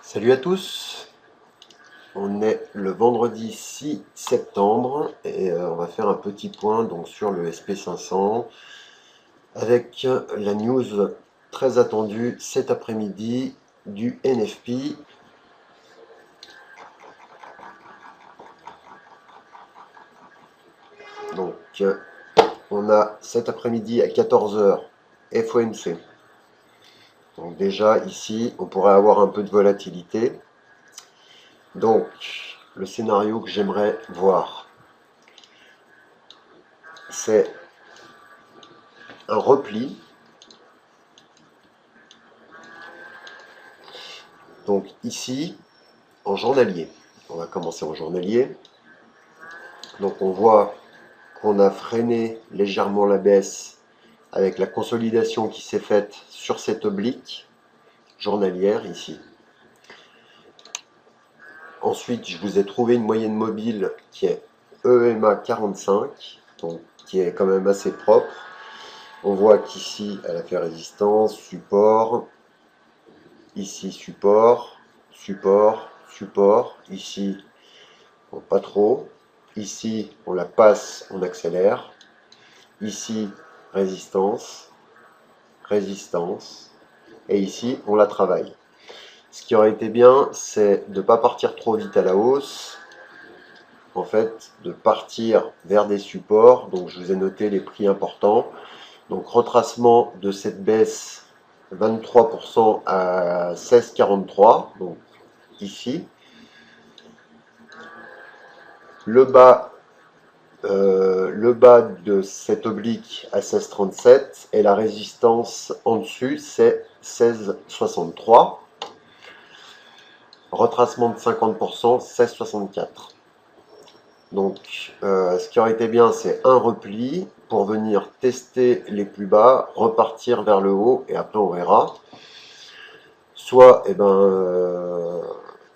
Salut à tous, on est le vendredi 6 septembre et on va faire un petit point donc sur le SP500 avec la news très attendue cet après-midi du NFP. Donc on a cet après-midi à 14 h FOMC. Donc déjà ici on pourrait avoir un peu de volatilité. Donc le scénario que j'aimerais voir, c'est un repli. Donc ici, en journalier, on va commencer en journalier. Donc on voit qu'on a freiné légèrement la baisse avec la consolidation qui s'est faite sur cette oblique journalière ici. Ensuite, je vous ai trouvé une moyenne mobile qui est EMA 45, donc qui est quand même assez propre. On voit qu'ici, elle a fait résistance, support, ici support, support, support, ici bon, pas trop, ici on la passe, on accélère, ici résistance, résistance, et ici on la travaille. Ce qui aurait été bien, c'est de ne pas partir trop vite à la hausse, en fait de partir vers des supports. Donc je vous ai noté les prix importants, donc retracement de cette baisse 23% à 16,43, donc ici. Le bas de cette oblique à 16,37 et la résistance en dessus c'est 16,63. Retracement de 50%, 16,64. Donc ce qui aurait été bien, c'est un repli pour venir tester les plus bas, repartir vers le haut et après on verra. Soit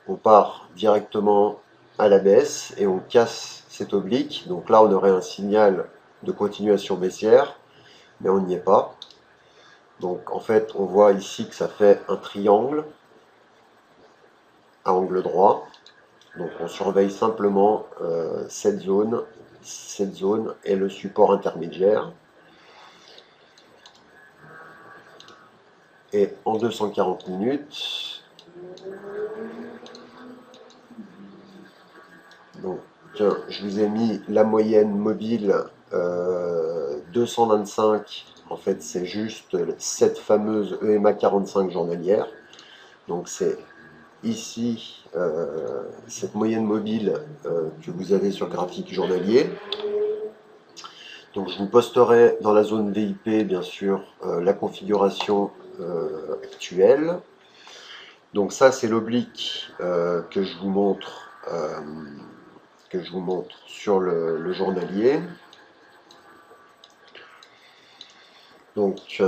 on part directement à la baisse et on casse cette oblique. Donc là on aurait un signal de continuation baissière, mais on n'y est pas. Donc en fait on voit ici que ça fait un triangle à angle droit. Donc on surveille simplement cette zone et le support intermédiaire. Et en 240 minutes, donc je vous ai mis la moyenne mobile 225. En fait c'est juste cette fameuse EMA 45 journalière. Donc c'est ici cette moyenne mobile que vous avez sur le graphique journalier. Donc je vous posterai dans la zone VIP bien sûr la configuration actuelle. Donc ça c'est l'oblique que je vous montre sur le journalier. Donc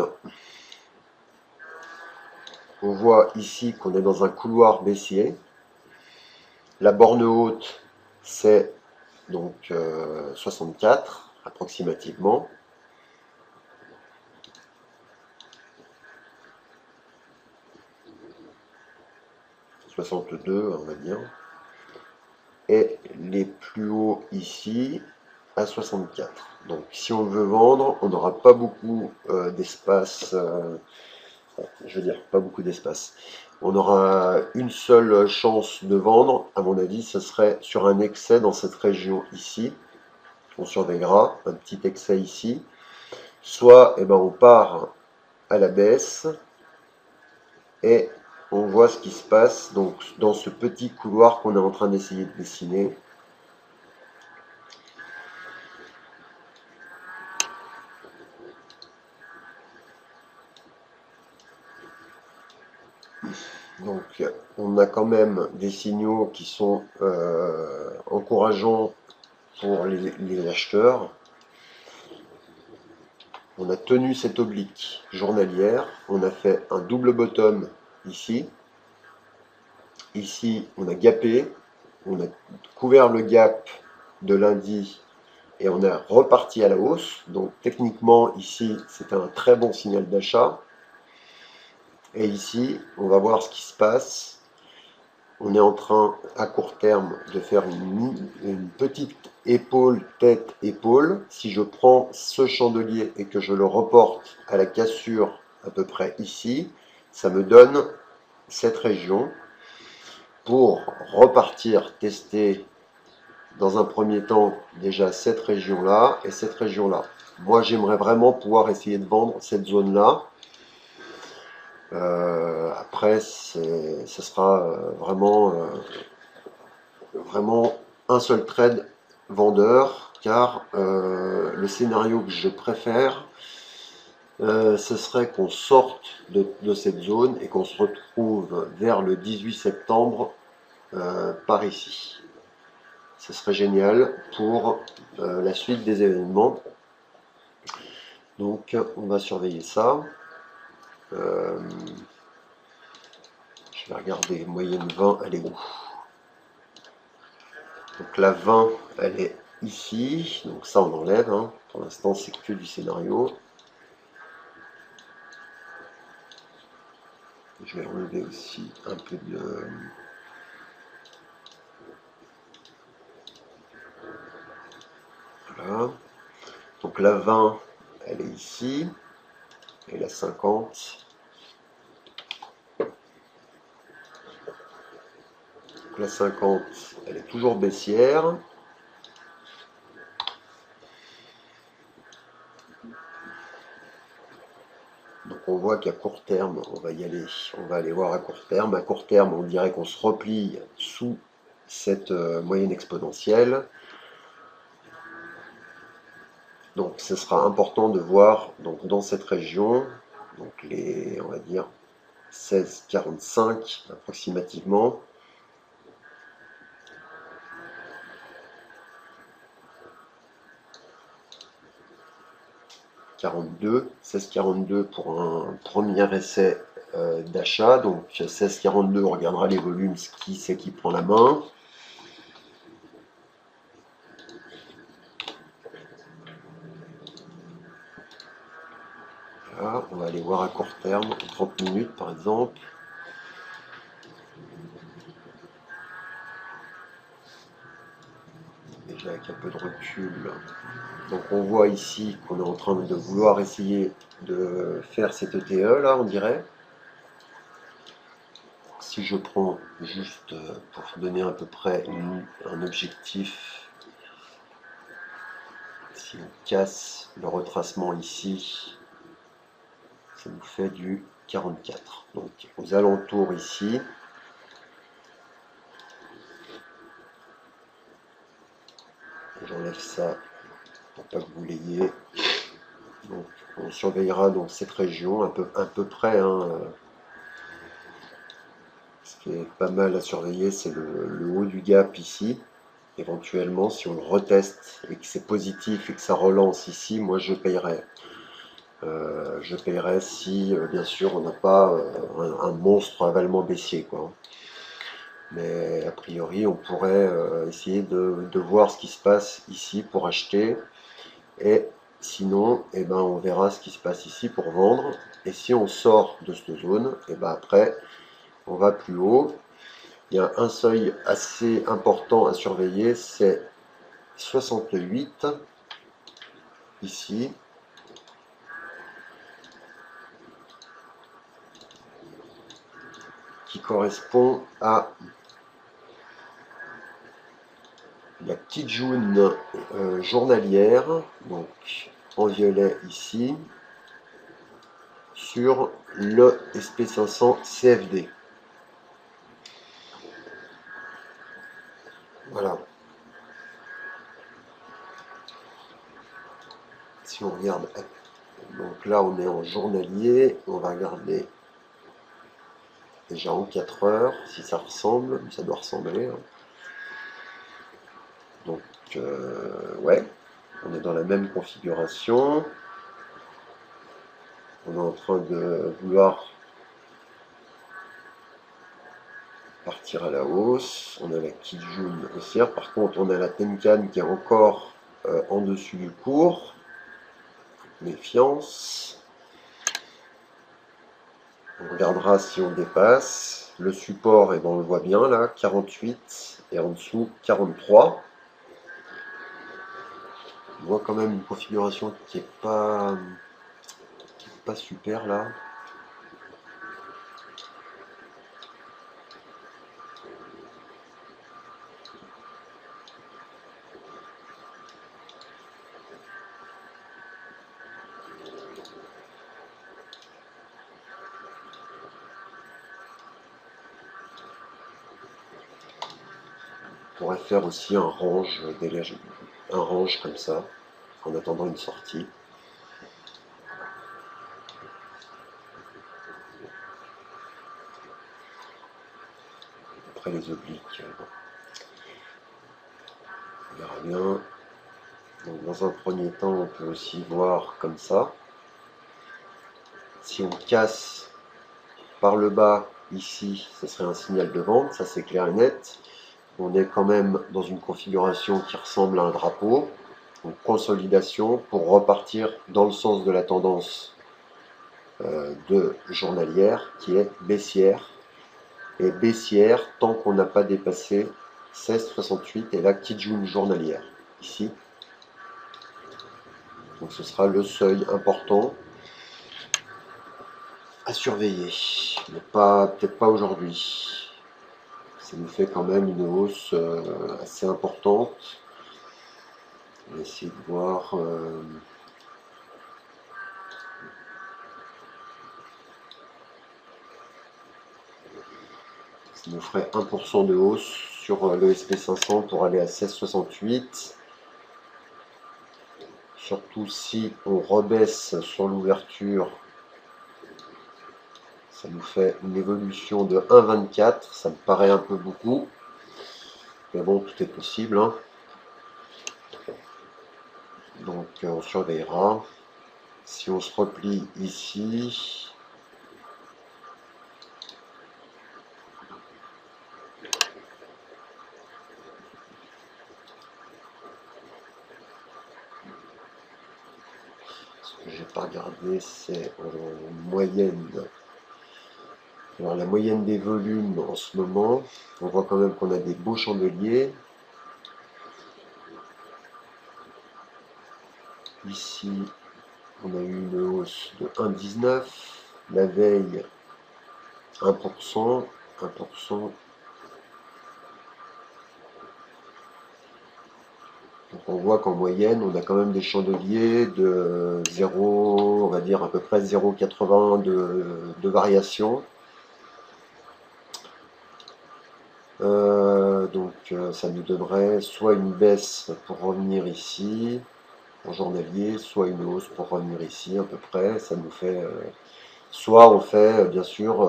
on voit ici qu'on est dans un couloir baissier. La borne haute c'est donc 64 approximativement. « 62 on va dire. Et les plus hauts ici à 64. Donc si on veut vendre, on n'aura pas beaucoup d'espace, je veux dire pas beaucoup d'espace. On aura une seule chance de vendre, à mon avis, ce serait sur un excès dans cette région ici. On surveillera un petit excès ici. Soit on part à la baisse et on voit ce qui se passe donc dans ce petit couloir qu'on est en train d'essayer de dessiner. Donc on a quand même des signaux qui sont encourageants pour les acheteurs. On a tenu cette oblique journalière, on a fait un double bottom ici. Ici on a gapé, on a couvert le gap de lundi et on est reparti à la hausse. Donc techniquement ici c'est un très bon signal d'achat. Et ici on va voir ce qui se passe. On est en train à court terme de faire une petite épaule, tête, épaule. Si je prends ce chandelier et que je le reporte à la cassure à peu près ici, ça me donne cette région pour repartir tester dans un premier temps déjà cette région-là et cette région-là. Moi, j'aimerais vraiment pouvoir essayer de vendre cette zone-là. Après, ce sera vraiment un seul trade vendeur, car le scénario que je préfère, ce serait qu'on sorte de cette zone et qu'on se retrouve vers le 18 septembre par ici. Ce serait génial pour la suite des événements. Donc on va surveiller ça. Je vais regarder moyenne 20, elle est où? Donc la 20, elle est ici. Donc ça on enlève. Hein. Pour l'instant c'est que du scénario. Je vais enlever aussi un peu de... Voilà. Donc la 20, elle est ici. Et la 50. Donc la 50, elle est toujours baissière. Donc on voit qu'à court terme, on va y aller, on va aller voir à court terme. À court terme, on dirait qu'on se replie sous cette moyenne exponentielle. Donc ce sera important de voir donc, dans cette région, donc les, on va dire, 16,45 approximativement. « 16,42 pour un premier essai d'achat. Donc 16,42, on regardera les volumes, qui c'est qui prend la main. Voilà, on va aller voir à court terme, 30 minutes par exemple. Déjà avec un peu de recul. Donc on voit ici qu'on est en train de vouloir essayer de faire cette ETE là, on dirait. Si je prends juste pour donner à peu près un objectif, si on casse le retracement ici, ça nous fait du 44. Donc aux alentours ici, j'enlève ça pour pas que vous l'ayez. Donc on surveillera donc cette région à peu près. Hein, ce qui est pas mal à surveiller, c'est le haut du gap ici. Éventuellement, si on le reteste et que c'est positif et que ça relance ici, moi je payerai. Je payerai si, bien sûr, on n'a pas un monstre avalement baissier, quoi. Mais a priori, on pourrait essayer de voir ce qui se passe ici pour acheter. Et sinon, eh ben, on verra ce qui se passe ici pour vendre. Et si on sort de cette zone, et ben après, on va plus haut. Il y a un seuil assez important à surveiller, c'est 68, ici. Qui correspond à la petite jaune journalière, donc en violet ici, sur le SP500 CFD. Voilà. Si on regarde, donc là on est en journalier, on va regarder déjà en 4 heures, si ça ressemble, ça doit ressembler. Hein. Donc, ouais, on est dans la même configuration. On est en train de vouloir partir à la hausse. On a la Kijun haussière. Par contre, on a la Tenkan qui est encore en dessus du cours. Méfiance. On regardera si on dépasse. Le support, et ben on le voit bien là, 48 et en dessous 43. On voit quand même une configuration qui est pas super là. On pourrait faire aussi un range comme ça, en attendant une sortie. Après les obliques, on verra bien. Donc dans un premier temps, on peut aussi voir comme ça. Si on casse par le bas ici, ce serait un signal de vente, ça c'est clair et net. On est quand même dans une configuration qui ressemble à un drapeau. Donc consolidation pour repartir dans le sens de la tendance de journalière qui est baissière. Et baissière tant qu'on n'a pas dépassé 16,68 et là qui joue une journalière ici. Donc ce sera le seuil important à surveiller, mais peut-être pas aujourd'hui. Ça nous fait quand même une hausse assez importante. On va essayer de voir. Ça nous ferait 1% de hausse sur le SP500 pour aller à 16,68. Surtout si on rebaisse sur l'ouverture, ça nous fait une évolution de 1,24. Ça me paraît un peu beaucoup. Mais bon, tout est possible. Hein. Donc on surveillera. Si on se replie ici, ce que j'ai pas regardé, c'est en moyenne. Alors la moyenne des volumes en ce moment, on voit quand même qu'on a des beaux chandeliers. Ici, on a eu une hausse de 1,19. La veille, 1%, 1%. Donc on voit qu'en moyenne, on a quand même des chandeliers de 0, on va dire à peu près 0,80 de variation. Donc ça nous donnerait soit une baisse pour revenir ici en journalier, soit une hausse pour revenir ici à peu près. Ça nous fait soit on fait bien sûr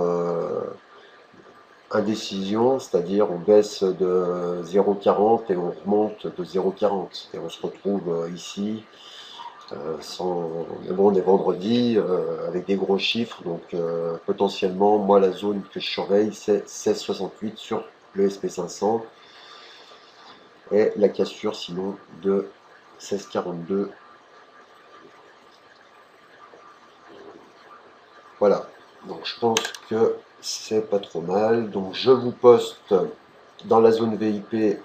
indécision, c'est-à-dire on baisse de 0,40 et on remonte de 0,40 et on se retrouve ici mais bon, on est vendredi avec des gros chiffres, donc potentiellement moi la zone que je surveille c'est 16,68 sur le SP500 et la cassure sinon de 16,42. Voilà, donc je pense que c'est pas trop mal. Donc je vous poste dans la zone VIP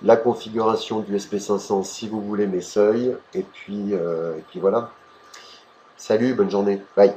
la configuration du SP500 si vous voulez mes seuils. Et puis voilà. Salut, bonne journée. Bye.